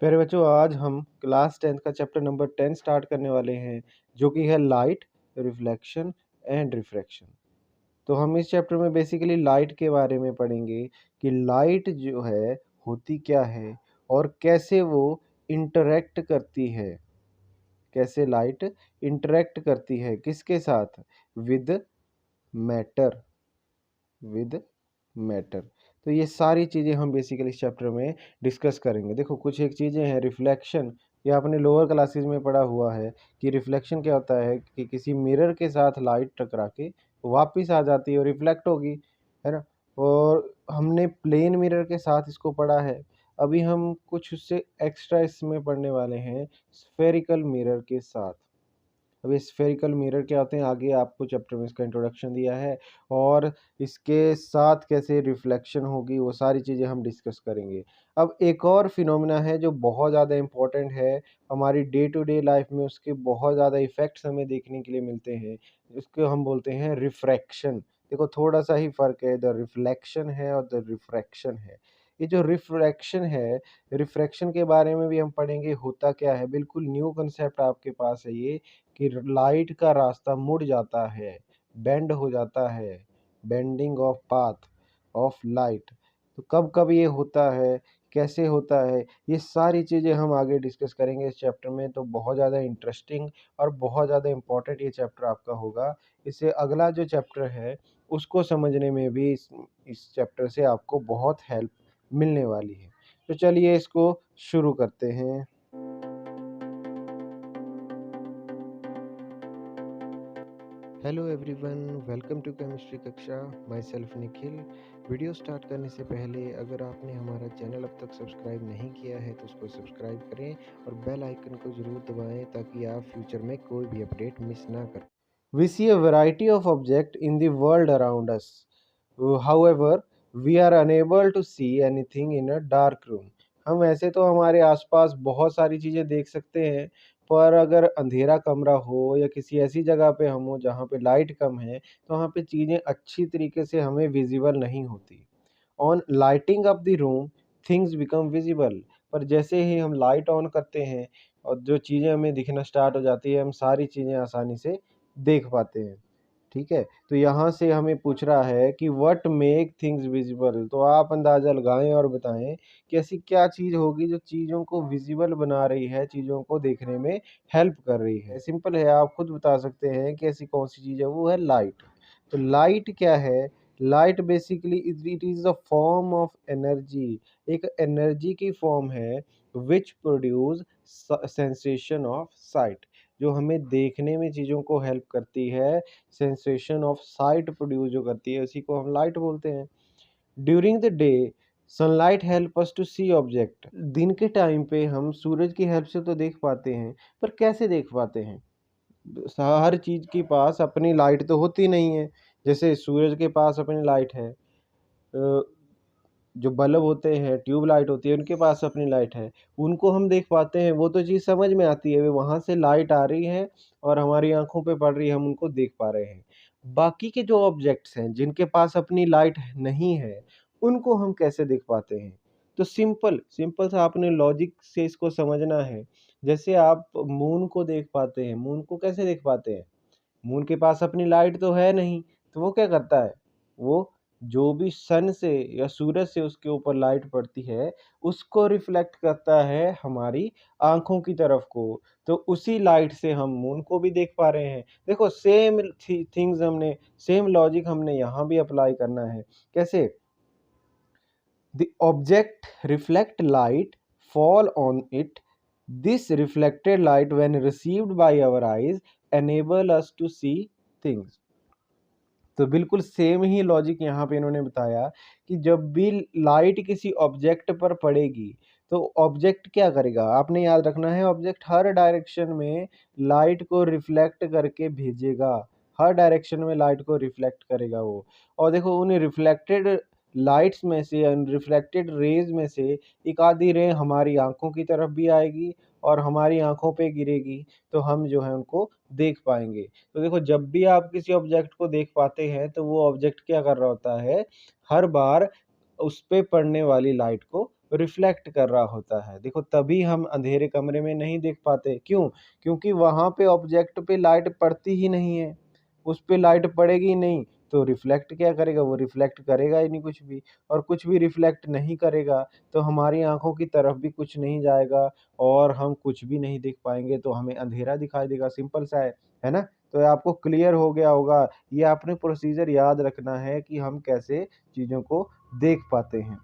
प्यारे बच्चों, आज हम क्लास 10th का चैप्टर नंबर 10 स्टार्ट करने वाले हैं, जो कि है लाइट, रिफ्लेक्शन एंड रिफ्रैक्शन। तो हम इस चैप्टर में बेसिकली लाइट के बारे में पढ़ेंगे कि लाइट जो है होती क्या है और कैसे वो इंटरेक्ट करती है। कैसे लाइट इंटरेक्ट करती है किसके साथ? With matter. With matter. तो ये सारी चीज़ें हम बेसिकली इस चैप्टर में डिस्कस करेंगे। देखो, कुछ एक चीज़ें हैं रिफ्लेक्शन। ये आपने लोअर क्लासेस में पढ़ा हुआ है कि रिफ्लेक्शन क्या होता है कि किसी मिरर के साथ लाइट टकरा के वापस आ जाती है और रिफ्लेक्ट होगी, है ना। और हमने प्लेन मिरर के साथ इसको पढ़ा है। अभी हम कुछ उससे एक्स्ट्रा इसमें पढ़ने वाले हैं स्फेरिकल मिरर के साथ। अब ये स्फेरिकल मिरर क्या होते हैं, आगे आपको चैप्टर में इसका इंट्रोडक्शन दिया है और इसके साथ कैसे रिफ्लेक्शन होगी वो सारी चीज़ें हम डिस्कस करेंगे। अब एक और फिनोमेना है जो बहुत ज़्यादा इम्पोर्टेंट है हमारी डे टू डे लाइफ में, उसके बहुत ज़्यादा इफ़ेक्ट्स हमें देखने के लिए मिलते हैं। इसको हम बोलते हैं रिफ्रैक्शन। देखो, थोड़ा सा ही फ़र्क है, द रिफ्लेक्शन है और द रिफ्रैक्शन है। ये जो रिफ्रैक्शन है, रिफ्रैक्शन के बारे में भी हम पढ़ेंगे होता क्या है। बिल्कुल न्यू कंसेप्ट आपके पास है ये कि लाइट का रास्ता मुड़ जाता है, बेंड हो जाता है, bending of path of light. तो कब कब ये होता है, कैसे होता है, ये सारी चीज़ें हम आगे डिस्कस करेंगे इस चैप्टर में। तो बहुत ज़्यादा इंटरेस्टिंग और बहुत ज़्यादा इम्पोर्टेंट ये चैप्टर आपका होगा। इससे अगला जो चैप्टर है उसको समझने में भी इस चैप्टर से आपको बहुत हेल्प मिलने वाली है। तो चलिए इसको शुरू करते हैं। Hello everyone, welcome to chemistry कक्षा। Myself Nikhil. Video start करने से पहले अगर आपने हमारा चैनल अब तक सब्सक्राइब नहीं किया है तो उसको सब्सक्राइब करें और बेल आइकन को ज़रूर दबाएं ताकि आप फ्यूचर में कोई भी अपडेट मिस ना करें। We see a variety of objects in the world around us. However, we are unable to see anything in a dark room. हम ऐसे तो हमारे आसपास बहुत सारी चीज़ें देख सकते हैं, पर अगर अंधेरा कमरा हो या किसी ऐसी जगह पे हम हो जहाँ पे लाइट कम है, तो वहाँ पे चीज़ें अच्छी तरीके से हमें विजिबल नहीं होती। On lighting up the room, things become visible. पर जैसे ही हम लाइट ऑन करते हैं और जो चीज़ें हमें दिखना स्टार्ट हो जाती है, हम सारी चीज़ें आसानी से देख पाते हैं। ठीक है, तो यहाँ से हमें पूछ रहा है कि व्हाट मेक थिंग्स विजिबल। तो आप अंदाज़ा लगाएं और बताएं कि ऐसी क्या चीज़ होगी जो चीज़ों को विजिबल बना रही है, चीज़ों को देखने में हेल्प कर रही है। सिंपल है, आप खुद बता सकते हैं कि ऐसी कौन सी चीज़ है। वो है लाइट। तो लाइट क्या है? Light basically it is a form of energy. एक एनर्जी की फॉर्म है which produce sensation of site, जो हमें देखने में चीज़ों को हेल्प करती है। सेंसेशन ऑफ साइट प्रोड्यूस जो करती है उसी को हम लाइट बोलते हैं। During the day sunlight help us to see object. दिन के टाइम पे हम सूरज की हेल्प से तो देख पाते हैं, पर कैसे देख पाते हैं? हर चीज़ के पास अपनी लाइट तो होती नहीं है। जैसे सूरज के पास अपनी लाइट है, जो बल्ब होते हैं, ट्यूब लाइट होती है, उनके पास अपनी लाइट है। उनको हम देख पाते हैं, वो तो चीज़ समझ में आती है, वहाँ से लाइट आ रही है और हमारी आँखों पे पड़ रही है, हम उनको देख पा रहे हैं। बाकी के जो ऑब्जेक्ट्स हैं, जिनके पास अपनी लाइट नहीं है, उनको हम कैसे देख पाते हैं? तो सिंपल सा आपने लॉजिक से इसको समझना है। जैसे आप मून को देख पाते हैं, मून को कैसे देख पाते हैं? मून के पास अपनी लाइट तो है नहीं, तो वो क्या करता है? वो जो भी सन से या सूरज से उसके ऊपर लाइट पड़ती है, उसको रिफ्लेक्ट करता है हमारी आँखों की तरफ को। तो उसी लाइट से हम मून को भी देख पा रहे हैं। देखो, सेम थिंग्स हमने, सेम लॉजिक हमने यहाँ भी अप्लाई करना है। कैसे? The object reflect light, fall on it. This reflected light, when received by our eyes, enable us to see things. तो बिल्कुल सेम ही लॉजिक यहाँ पे इन्होंने बताया कि जब भी लाइट किसी ऑब्जेक्ट पर पड़ेगी तो ऑब्जेक्ट क्या करेगा? आपने याद रखना है, ऑब्जेक्ट हर डायरेक्शन में लाइट को रिफ्लेक्ट करके भेजेगा। हर डायरेक्शन में लाइट को रिफ्लेक्ट करेगा वो। और देखो, उन रिफ्लेक्टेड लाइट्स में से, रिफ्लेक्टेड रेज में से एक आधी रे हमारी आंखों की तरफ भी आएगी और हमारी आंखों पे गिरेगी, तो हम जो है उनको देख पाएंगे। तो देखो, जब भी आप किसी ऑब्जेक्ट को देख पाते हैं तो वो ऑब्जेक्ट क्या कर रहा होता है? हर बार उस पे पड़ने वाली लाइट को रिफ्लेक्ट कर रहा होता है। देखो तभी हम अंधेरे कमरे में नहीं देख पाते, क्यों? क्योंकि वहाँ पे ऑब्जेक्ट पे लाइट पड़ती ही नहीं है, उस पे लाइट पड़ेगी ही नहीं, तो रिफ्लेक्ट क्या करेगा? वो रिफ्लेक्ट करेगा ही नहीं कुछ भी, और कुछ भी रिफ्लेक्ट नहीं करेगा तो हमारी आँखों की तरफ भी कुछ नहीं जाएगा और हम कुछ भी नहीं देख पाएँगे, तो हमें अंधेरा दिखाई देगा, सिंपल सा है ना? तो ये आपको क्लियर हो गया होगा, ये आपने प्रोसीजर याद रखना है कि हम कैसे चीज़ों को देख पाते हैं।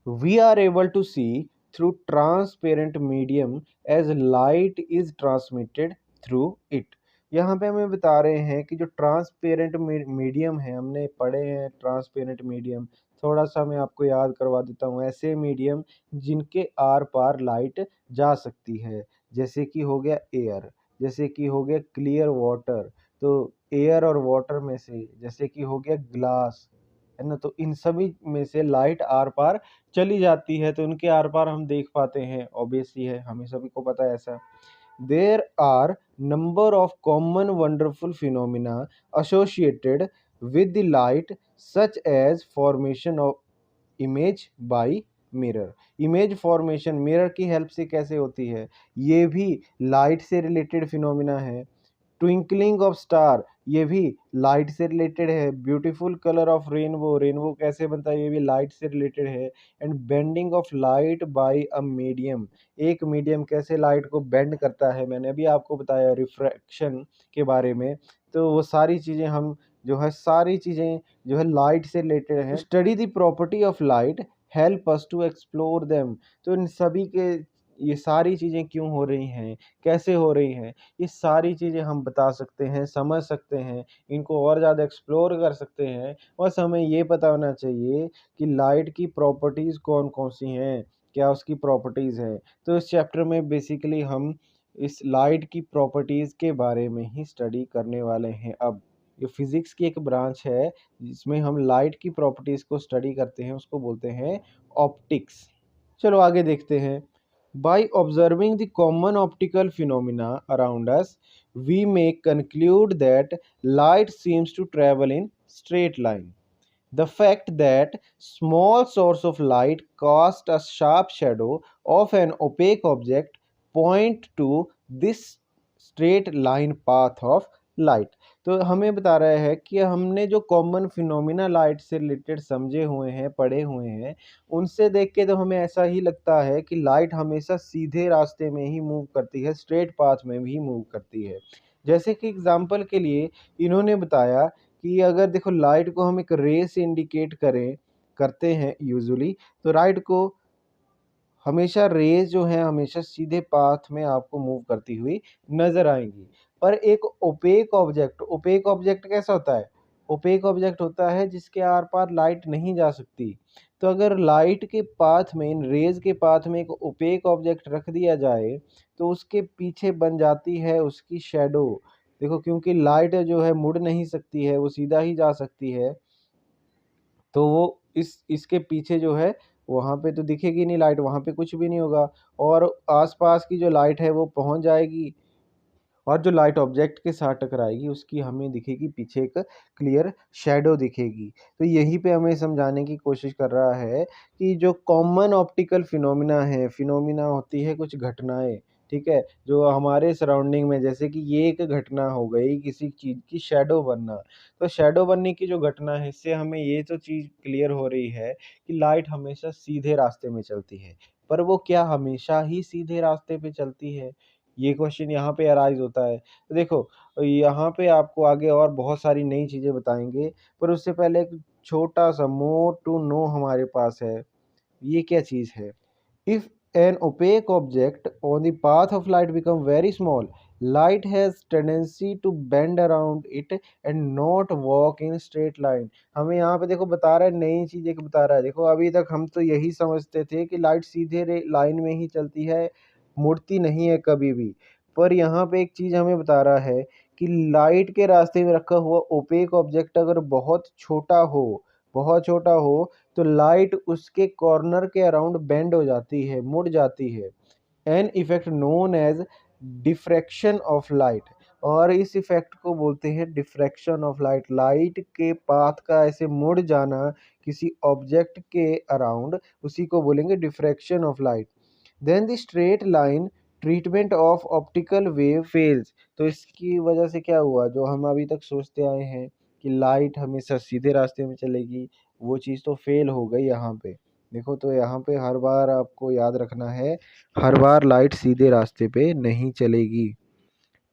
We are able to see through transparent medium as light is transmitted through it। यहाँ पे हमें बता रहे हैं कि जो ट्रांसपेरेंट मीडियम है, हमने पढ़े हैं ट्रांसपेरेंट मीडियम, थोड़ा सा मैं आपको याद करवा देता हूँ। ऐसे मीडियम जिनके आर पार लाइट जा सकती है, जैसे कि हो गया एयर, जैसे कि हो गया क्लियर वाटर, तो एयर और वाटर में से जैसे कि हो गया ग्लास, है ना? तो इन सभी में से लाइट आर पार चली जाती है, तो उनके आर पार हम देख पाते हैं, ऑब्वियस ही है, हमें सभी को पता है ऐसा। There are number of common wonderful phenomena associated with the light such as formation of image by mirror. Image formation mirror की हेल्प से कैसे होती है, ये भी लाइट से रिलेटेड फिनोमिना है। ट्विंकलिंग ऑफ स्टार, ये भी लाइट से रिलेटेड है। Beautiful colour of rainbow, rainbow कैसे बनता है, ये भी लाइट से रिलेटेड है। And bending of light by a medium, एक मीडियम कैसे लाइट को बेंड करता है, मैंने अभी आपको बताया रिफ्रैक्शन के बारे में। तो वो सारी चीज़ें हम जो है सारी चीज़ें जो है लाइट से रिलेटेड हैं। Study the property of light help us to explore them. तो इन सभी के ये सारी चीज़ें क्यों हो रही हैं, कैसे हो रही हैं, ये सारी चीज़ें हम बता सकते हैं, समझ सकते हैं, इनको और ज़्यादा एक्सप्लोर कर सकते हैं। बस हमें ये पता होना चाहिए कि लाइट की प्रॉपर्टीज़ कौन-कौन सी हैं, क्या उसकी प्रॉपर्टीज़ हैं। तो इस चैप्टर में बेसिकली हम इस लाइट की प्रॉपर्टीज़ के बारे में ही स्टडी करने वाले हैं अब। ये फिज़िक्स की एक ब्रांच है, जिसमें हम लाइट की प्रॉपर्टीज़ को स्टडी करते हैं, उसको बोलते हैं ऑप्टिक्स। चलो आगे देखते हैं। By observing the common optical phenomena around us, we may conclude that light seems to travel in straight line. The fact that small source of light cast a sharp shadow of an opaque object point to this straight line path of light। तो हमें बता रहा है कि हमने जो common phenomena light से related समझे हुए हैं, पढ़े हुए हैं, उनसे देख के तो हमें ऐसा ही लगता है कि लाइट हमेशा सीधे रास्ते में ही मूव करती है, स्ट्रेट पाथ में भी मूव करती है। जैसे कि एग्जांपल के लिए इन्होंने बताया कि अगर देखो लाइट को हम एक रे से इंडिकेट करते हैं यूजुअली, तो लाइट को हमेशा रेज़ जो हैं हमेशा सीधे पाथ में आपको मूव करती हुई नज़र आएँगी। पर एक ओपेक ऑब्जेक्ट कैसा होता है? ओपेक ऑब्जेक्ट होता है जिसके आर-पार लाइट नहीं जा सकती। तो अगर लाइट के पाथ में, इन रेज़ के पाथ में एक ओपेक ऑब्जेक्ट रख दिया जाए, तो उसके पीछे बन जाती है उसकी शैडो। देखो क्योंकि लाइट जो है मुड़ नहीं सकती है, वो सीधा ही जा सकती है। तो वो इसके पीछे जो है वहाँ पे तो दिखेगी नहीं लाइट, वहाँ पे कुछ भी नहीं होगा, और आस-पास की जो लाइट है वो पहुँच जाएगी और जो लाइट ऑब्जेक्ट के साथ टकराएगी उसकी हमें दिखेगी पीछे एक क्लियर शैडो दिखेगी। तो यहीं पे हमें समझाने की कोशिश कर रहा है कि जो कॉमन ऑप्टिकल फिनोमिना है, फिनोमिना होती है कुछ घटनाएँ, ठीक है? जो हमारे सराउंडिंग में, जैसे कि ये एक घटना हो गई किसी चीज़ की शैडो बनना। तो शैडो बनने की जो घटना है, इससे हमें ये तो चीज़ क्लियर हो रही है कि लाइट हमेशा सीधे रास्ते में चलती है। पर वो क्या हमेशा ही सीधे रास्ते पे चलती है? ये क्वेश्चन यहाँ पे अराइज़ होता है। तो देखो, यहाँ पे आपको आगे और बहुत सारी नई चीज़ें बताएँगे, पर उससे पहले एक छोटा-सा मोर टू नो हमारे पास है। ये क्या चीज़ है? If an opaque object on the path of light become very small, light has tendency to bend around it and not walk in straight line। हमें यहाँ पे देखो बता रहा है, नई चीज़ एक बता रहा है। देखो अभी तक हम तो यही समझते थे कि लाइट सीधे लाइन में ही चलती है, मुड़ती नहीं है कभी भी। पर यहाँ पे एक चीज़ हमें बता रहा है कि लाइट के रास्ते में रखा हुआ ओपेक ऑब्जेक्ट अगर बहुत छोटा हो, तो लाइट उसके कॉर्नर के अराउंड बेंड हो जाती है, मुड़ जाती है। An effect known as diffraction of light. और इस इफ़ेक्ट को बोलते हैं डिफ्रैक्शन ऑफ लाइट। लाइट के पाथ का ऐसे मुड़ जाना किसी ऑब्जेक्ट के अराउंड, उसी को बोलेंगे diffraction of light. Then the straight line treatment of optical wave fails. तो इसकी वजह से क्या हुआ, जो हम अभी तक सोचते आए हैं कि लाइट हमेशा सीधे रास्ते में चलेगी, वो चीज़ तो फेल हो गई यहाँ पे। देखो तो यहाँ पे हर बार आपको याद रखना है, हर बार लाइट सीधे रास्ते पे नहीं चलेगी।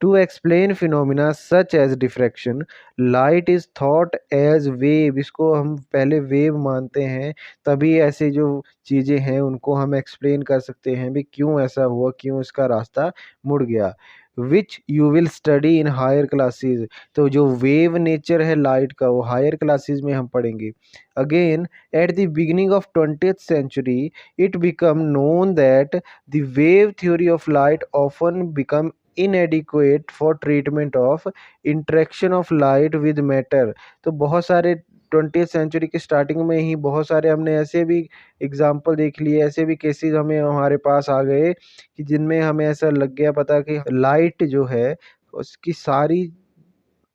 To explain phenomena such as diffraction, light is thought as wave। इसको हम पहले वेव मानते हैं, तभी ऐसे जो चीज़ें हैं उनको हम एक्सप्लेन कर सकते हैं भी क्यों ऐसा हुआ, क्यों इसका रास्ता मुड़ गया। Which you will study in higher classes. तो जो वेव नेचर है लाइट का वो हायर क्लासेस में हम पढ़ेंगे। Again at the beginning of 20th century it become known that the wave theory of light often become inadequate for treatment of interaction of light with matter। तो बहुत सारे 20th century की starting में ही बहुत सारे हमने ऐसे भी एग्जाम्पल देख लिए, ऐसे भी केसेस हमें हमारे पास आ गए कि जिनमें हमें ऐसा लग गया पता कि लाइट जो है उसकी सारी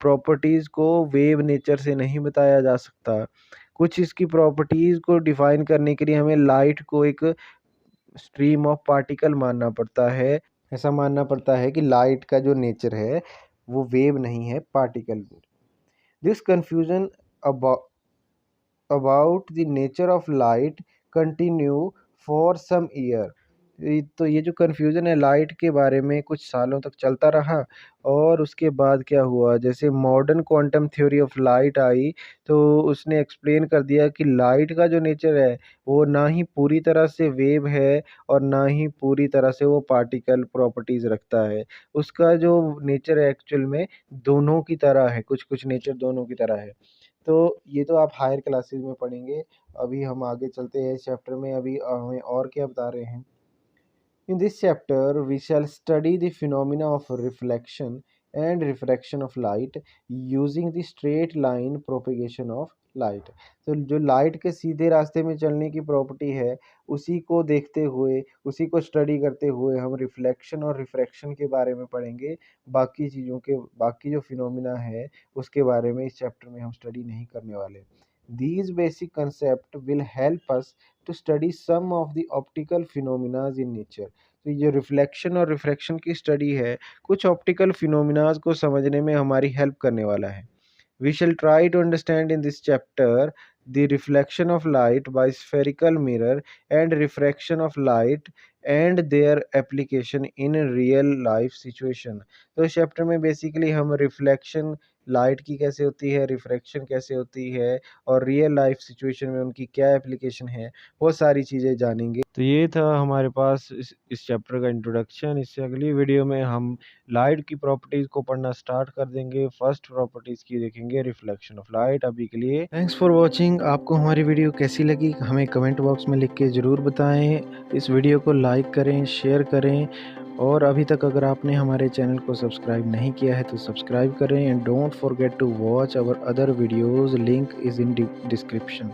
प्रॉपर्टीज़ को वेव नेचर से नहीं बताया जा सकता। कुछ इसकी प्रॉपर्टीज़ को डिफाइन करने के लिए हमें लाइट को एक स्ट्रीम ऑफ पार्टिकल मानना पड़ता है। ऐसा मानना पड़ता है कि लाइट का जो नेचर है वो वेव नहीं है, particle. This confusion about the nature of light continue for some year. तो ये जो कन्फ्यूज़न है लाइट के बारे में कुछ सालों तक चलता रहा, और उसके बाद क्या हुआ, जैसे modern quantum theory of light आई तो उसने एक्सप्लेन कर दिया कि लाइट का जो नेचर है वो ना ही पूरी तरह से वेव है और ना ही पूरी तरह से वो पार्टिकल प्रॉपर्टीज़ रखता है। उसका जो नेचर है एक्चुअल में दोनों की तरह है, कुछ कुछ नेचर दोनों की तरह है। तो ये तो आप हायर क्लासेस में पढ़ेंगे। अभी हम आगे चलते हैं इस चैप्टर में। अभी हमें और क्या बता रहे हैं। In this chapter, we shall study the phenomena of reflection and refraction of light using the straight line propagation of light। तो जो लाइट के सीधे रास्ते में चलने की प्रॉपर्टी है उसी को देखते हुए, उसी को स्टडी करते हुए हम रिफ्लेक्शन और रिफ्रैक्शन के बारे में पढ़ेंगे। बाकी चीज़ों के, बाकी जो फिनोमिना है उसके बारे में इस चैप्टर में हम स्टडी नहीं करने वाले। These basic concepts will help us to study some of the optical phenomena in nature। तो ये रिफ्लेक्शन और रिफ्रैक्शन की स्टडी है, कुछ ऑप्टिकल फिनोमिनाज को समझने में हमारी हेल्प करने वाला है। We shall try to understand in this chapter the reflection of light by spherical mirror and refraction of light and their application in real life situation। तो इस चैप्टर में बेसिकली हम रिफ्लेक्शन लाइट की कैसे होती है, रिफ्रैक्शन कैसे होती है और रियल लाइफ सिचुएशन में उनकी क्या एप्लीकेशन है, वो सारी चीज़ें जानेंगे। तो ये था हमारे पास इस चैप्टर का इंट्रोडक्शन। इससे अगली वीडियो में हम लाइट की प्रॉपर्टीज़ को पढ़ना स्टार्ट कर देंगे। फर्स्ट प्रॉपर्टीज़ की देखेंगे रिफ्लेक्शन ऑफ लाइट। अभी के लिए थैंक्स फॉर वॉचिंग। आपको हमारी वीडियो कैसी लगी हमें कमेंट बॉक्स में लिख के ज़रूर बताएं। इस वीडियो को लाइक करें, शेयर करें, और अभी तक अगर आपने हमारे चैनल को सब्सक्राइब नहीं किया है तो सब्सक्राइब करें। And don't forget to watch our other videos, link is in description.